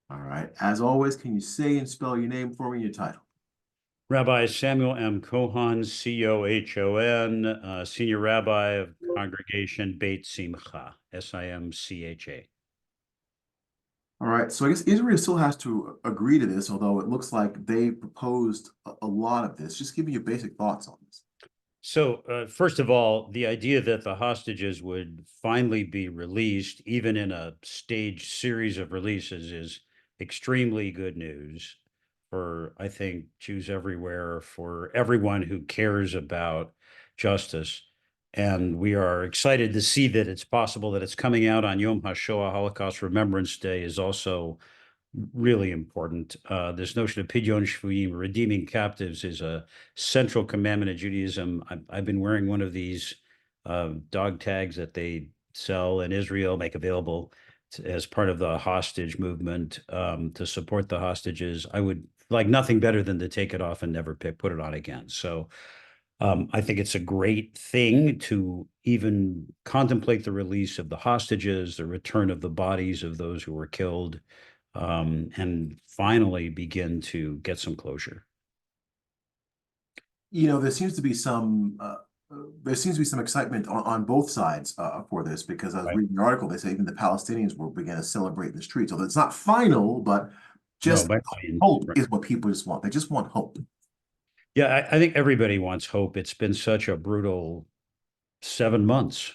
All right. As always, can you say and spell your name for me and your title? Rabbi Samuel M. Cohen, Cohon, Senior Rabbi of Congregation Beit Simcha, Simcha. All right. So I guess Israel still has to agree to this, although it looks like they proposed a lot of this. Just give me your basic thoughts on this. So, first of all, the idea that the hostages would finally be released, even in a staged series of releases, is extremely good news for, I think, Jews everywhere, for everyone who cares about justice. And we are excited to see that it's possible that it's coming out on Yom HaShoah, Holocaust Remembrance Day, is also really important. This notion of pidyon shvuyim, redeeming captives, is a central commandment of Judaism. I've been wearing one of these dog tags that they sell in Israel, make available as part of the hostage movement to support the hostages. I would like nothing better than to take it off and never put it on again. So I think it's a great thing to even contemplate the release of the hostages, the return of the bodies of those who were killed, and finally begin to get some closure. There seems to be some excitement on both sides for this because I was Right. reading the article. They say even the Palestinians will begin to celebrate in the streets. So it's not final, but No, just by hope right. is what people just want. They just want hope. Yeah, I think everybody wants hope. It's been such a brutal 7 months,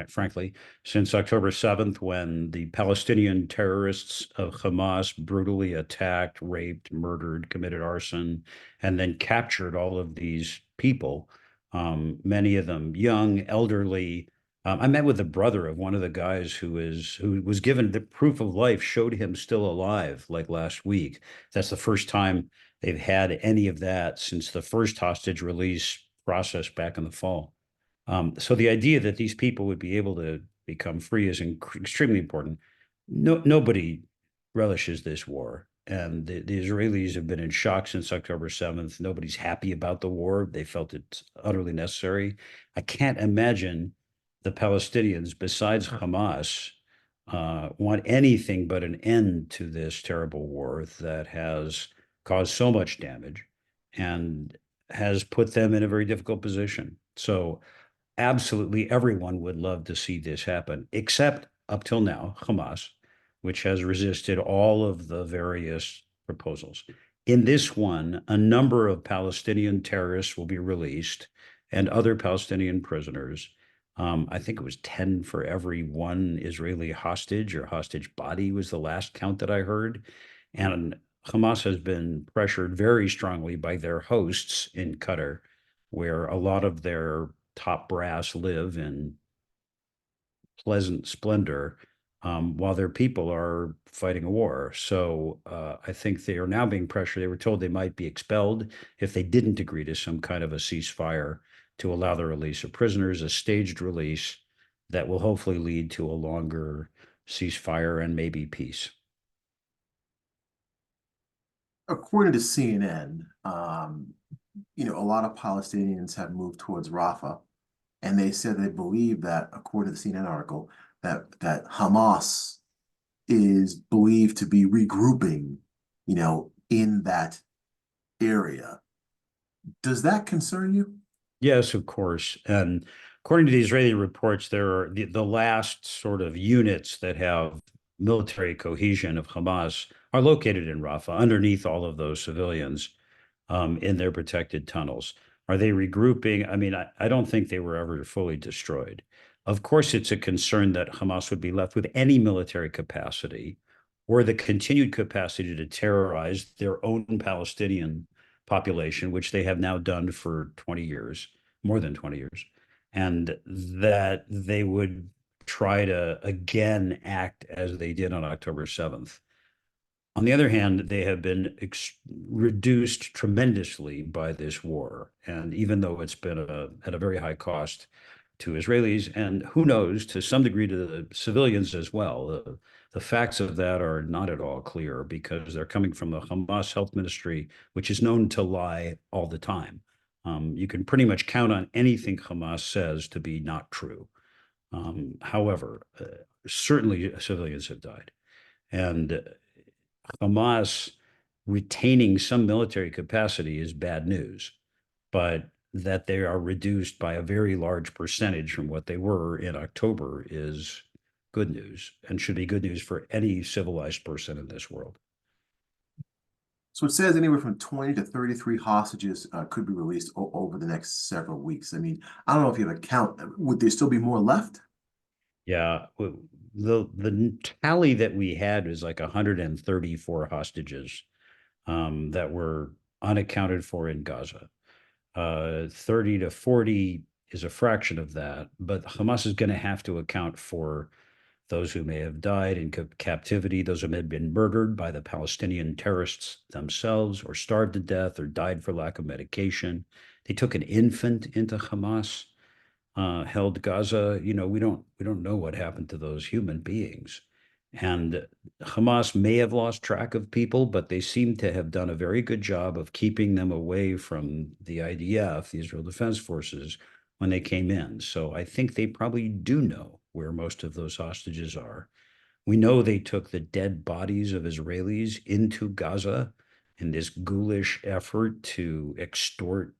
frankly, since October 7th, when the Palestinian terrorists of Hamas brutally attacked, raped, murdered, committed arson, and then captured all of these people, many of them young, elderly. I met with the brother of one of the guys who was given the proof of life, showed him still alive like last week. That's the first time they've had any of that since the first hostage release process back in the fall. So the idea that these people would be able to become free is extremely important. Nobody relishes this war, and the Israelis have been in shock since October 7th. Nobody's happy about the war. They felt it's utterly necessary. I can't imagine the Palestinians, besides Hamas, want anything but an end to this terrible war that has caused so much damage and has put them in a very difficult position. So absolutely everyone would love to see this happen, except up till now, Hamas, which has resisted all of the various proposals. In this one, a number of Palestinian terrorists will be released and other Palestinian prisoners. I think it was 10 for every one Israeli hostage or hostage body was the last count that I heard. And Hamas has been pressured very strongly by their hosts in Qatar, where a lot of their top brass live in pleasant splendor, while their people are fighting a war. So I think they are now being pressured. They were told they might be expelled if they didn't agree to some kind of a ceasefire to allow the release of prisoners, a staged release that will hopefully lead to a longer ceasefire and maybe peace. According to CNN, a lot of Palestinians have moved towards Rafah, and they said they believe that, according to the CNN article, that Hamas is believed to be regrouping, in that area. Does that concern you? Yes, of course. And according to the Israeli reports, there are the last sort of units that have military cohesion of Hamas are located in Rafah, underneath all of those civilians in their protected tunnels. Are they regrouping? I mean, I don't think they were ever fully destroyed. Of course, it's a concern that Hamas would be left with any military capacity or the continued capacity to terrorize their own Palestinian population, which they have now done for 20 years, more than 20 years, and that they would try to again act as they did on October 7th. On the other hand, they have been reduced tremendously by this war. And even though it's been at a very high cost to Israelis, and who knows, to some degree to the civilians as well, the facts of that are not at all clear because they're coming from the Hamas Health Ministry, which is known to lie all the time. You can pretty much count on anything Hamas says to be not true. However, certainly civilians have died. And Hamas retaining some military capacity is bad news, but that they are reduced by a very large percentage from what they were in October is good news and should be good news for any civilized person in this world. So it says anywhere from 20 to 33 hostages could be released over the next several weeks. I mean, I don't know if you have a count. Would there still be more left? Yeah, the tally that we had was like 134 hostages that were unaccounted for in Gaza. 30 to 40 is a fraction of that, but Hamas is going to have to account for those who may have died in captivity, those who may have been murdered by the Palestinian terrorists themselves, or starved to death, or died for lack of medication. They took an infant into Hamas, held Gaza. We don't know what happened to those human beings. And Hamas may have lost track of people, but they seem to have done a very good job of keeping them away from the IDF, the Israel Defense Forces, when they came in. So I think they probably do know where most of those hostages are. We know they took the dead bodies of Israelis into Gaza in this ghoulish effort to extort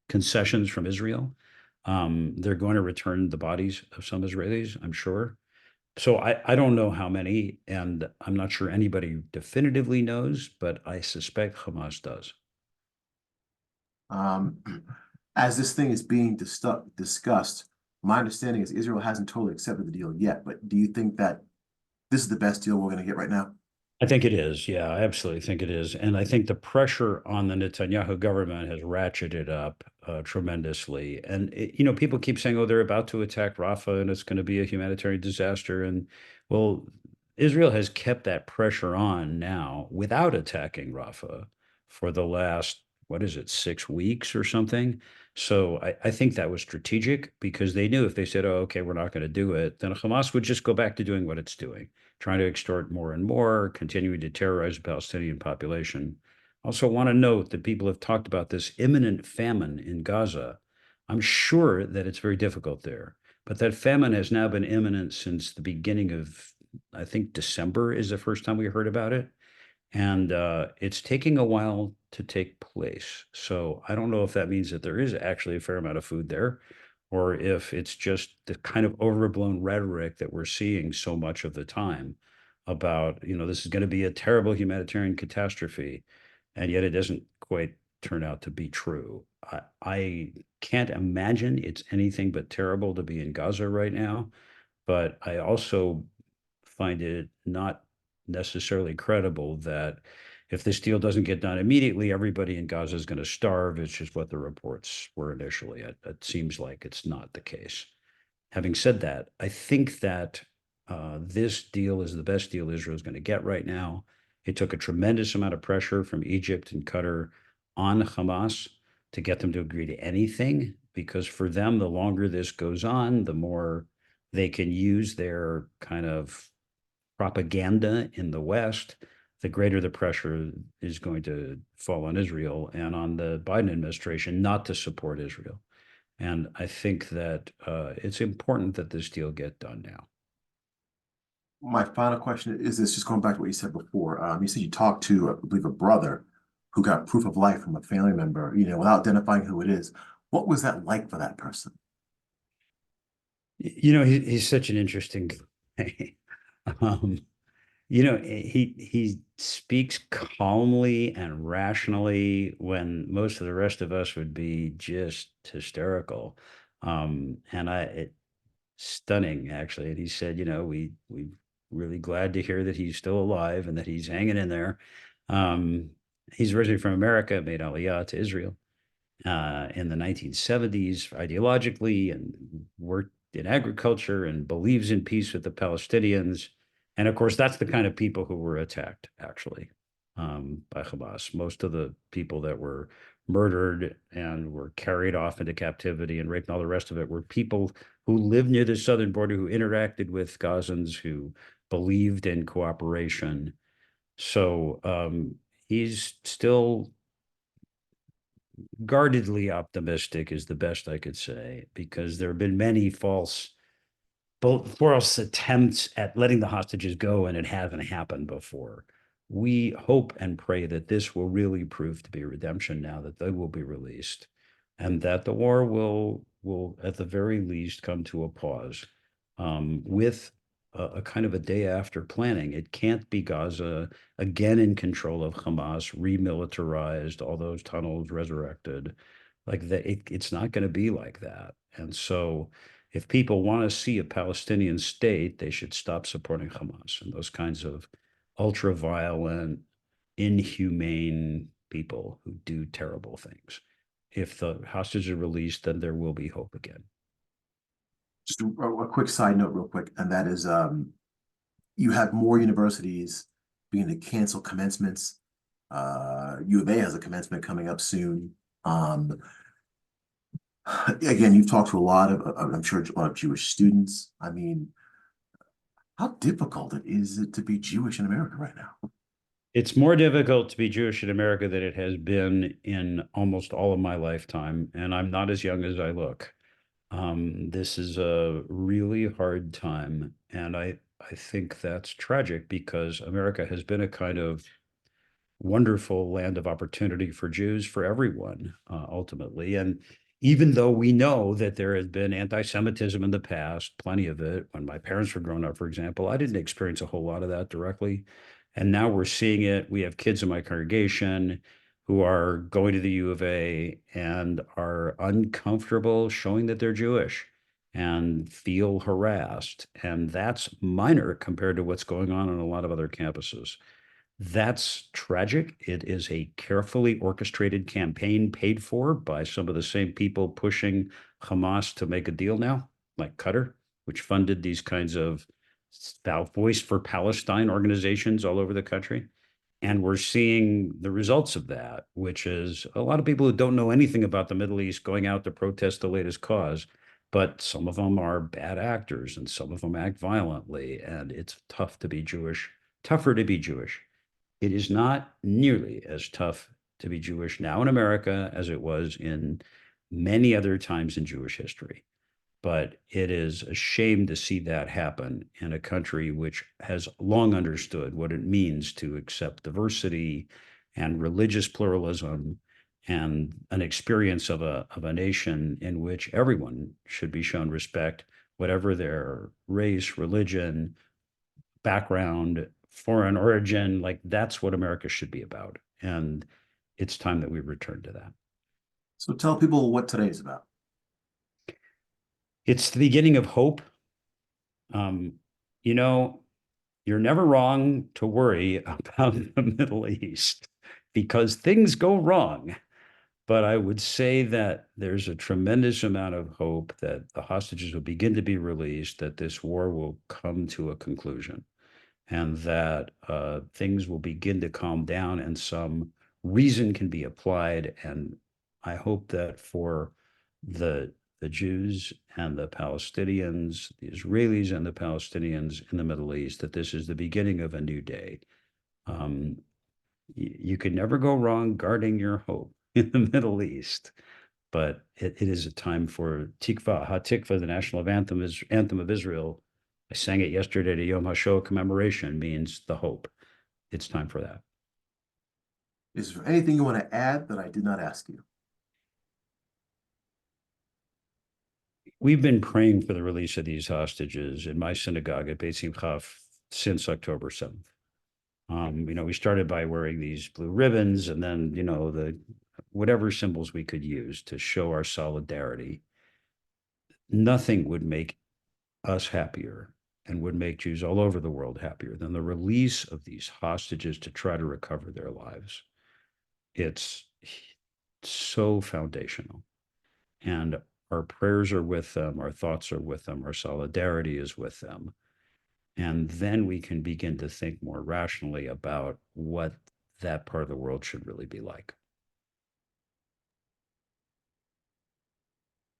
concessions from Israel. They're going to return the bodies of some Israelis, I'm sure. So I don't know how many, and I'm not sure anybody definitively knows, but I suspect Hamas does. Um, as this thing is being discussed, my understanding is Israel hasn't totally accepted the deal yet. But do you think that this is the best deal we're going to get right now? I think it is. Yeah, I absolutely think it is. And I think the pressure on the Netanyahu government has ratcheted up tremendously. And, people keep saying, oh, they're about to attack Rafah and it's going to be a humanitarian disaster. And, well, Israel has kept that pressure on now without attacking Rafah for the last, what is it, 6 weeks or something. So I think that was strategic because they knew if they said, oh, okay, we're not going to do it, then Hamas would just go back to doing what it's doing, trying to extort more and more, continuing to terrorize the Palestinian population. Also, want to note that people have talked about this imminent famine in Gaza. I'm sure that it's very difficult there, but that famine has now been imminent since the beginning of, I think, December is the first time we heard about it. And it's taking a while to take place. So I don't know if that means that there is actually a fair amount of food there, or if it's just the kind of overblown rhetoric that we're seeing so much of the time about, this is going to be a terrible humanitarian catastrophe, and yet it doesn't quite turn out to be true. I can't imagine it's anything but terrible to be in Gaza right now, but I also find it not necessarily credible that if this deal doesn't get done immediately, everybody in Gaza is going to starve. It's just what the reports were initially. It seems like it's not the case. Having said that, I think that this deal is the best deal Israel is going to get right now. It took a tremendous amount of pressure from Egypt and Qatar on Hamas to get them to agree to anything, because for them, the longer this goes on, the more they can use their kind of propaganda in the West, the greater the pressure is going to fall on Israel and on the Biden administration not to support Israel. And I think that it's important that this deal get done now. My final question is this, just going back to what you said before. You said you talked to, I believe, a brother who got proof of life from a family member, without identifying who it is. What was that like for that person? He's such an interesting guy. um, he speaks calmly and rationally when most of the rest of us would be just hysterical. And it stunning actually. And he said, we really glad to hear that he's still alive and that he's hanging in there. He's originally from America, made Aliyah to Israel in the 1970s ideologically, and worked in agriculture and believes in peace with the Palestinians. And of course, that's the kind of people who were attacked actually by Hamas. Most of the people that were murdered and were carried off into captivity and raped and all the rest of it were people who lived near the southern border, who interacted with Gazans, who believed in cooperation. So he's still guardedly optimistic is the best I could say, because there have been many false both false attempts at letting the hostages go, and it hasn't happened before. We hope and pray that this will really prove to be redemption now that they will be released, and that the war will at the very least come to a pause, with a kind of a day after planning. It can't be Gaza again in control of Hamas, remilitarized, all those tunnels resurrected. Like that, it's not going to be like that. And so, if people want to see a Palestinian state, they should stop supporting Hamas and those kinds of ultra violent, inhumane people who do terrible things. If the hostages are released, then there will be hope again. Just a quick side note, real quick, and that is you have more universities beginning to cancel commencements. U of A has a commencement coming up soon. Again, you've talked to a lot of, I'm sure, a lot of Jewish students. I mean, how difficult is it to be Jewish in America right now? It's more difficult to be Jewish in America than it has been in almost all of my lifetime, and I'm not as young as I look. This is a really hard time, and I think that's tragic because America has been a kind of wonderful land of opportunity for Jews, for everyone, ultimately. And even though we know that there has been anti-Semitism in the past, plenty of it, when my parents were growing up, for example, I didn't experience a whole lot of that directly. And now we're seeing it. We have kids in my congregation who are going to the U of A and are uncomfortable showing that they're Jewish and feel harassed. And that's minor compared to what's going on a lot of other campuses. That's tragic. It is a carefully orchestrated campaign paid for by some of the same people pushing Hamas to make a deal now, like Qatar, which funded these kinds of Voice for Palestine organizations all over the country. And we're seeing the results of that, which is a lot of people who don't know anything about the Middle East going out to protest the latest cause. But some of them are bad actors and some of them act violently. And it's tough to be Jewish, tougher to be Jewish. It is not nearly as tough to be Jewish now in America as it was in many other times in Jewish history. But it is a shame to see that happen in a country which has long understood what it means to accept diversity and religious pluralism and an experience of a nation in which everyone should be shown respect, whatever their race, religion, background, foreign origin. Like that's what America should be about. And it's time that we return to that. So tell people what today is about. It's the beginning of hope. Um, you know, you're never wrong to worry about the Middle East because things go wrong. But I would say that there's a tremendous amount of hope that the hostages will begin to be released, that this war will come to a conclusion, and that things will begin to calm down and some reason can be applied. And I hope that for the Jews and the Palestinians, the Israelis and the Palestinians in the Middle East, that this is the beginning of a new day. Um, you can never go wrong guarding your hope in the Middle East, but it is a time for Tikva. HaTikva, the national anthem, is anthem of Israel. I sang it yesterday at a Yom HaShoah commemoration, means the hope. It's time for that. Is there anything you want to add that I did not ask you? We've been praying for the release of these hostages in my synagogue at Beit Simcha since October 7th. We started by wearing these blue ribbons and then, the whatever symbols we could use to show our solidarity. Nothing would make us happier and would make Jews all over the world happier than the release of these hostages to try to recover their lives. It's so foundational. And our prayers are with them, our thoughts are with them, our solidarity is with them. And then we can begin to think more rationally about what that part of the world should really be like.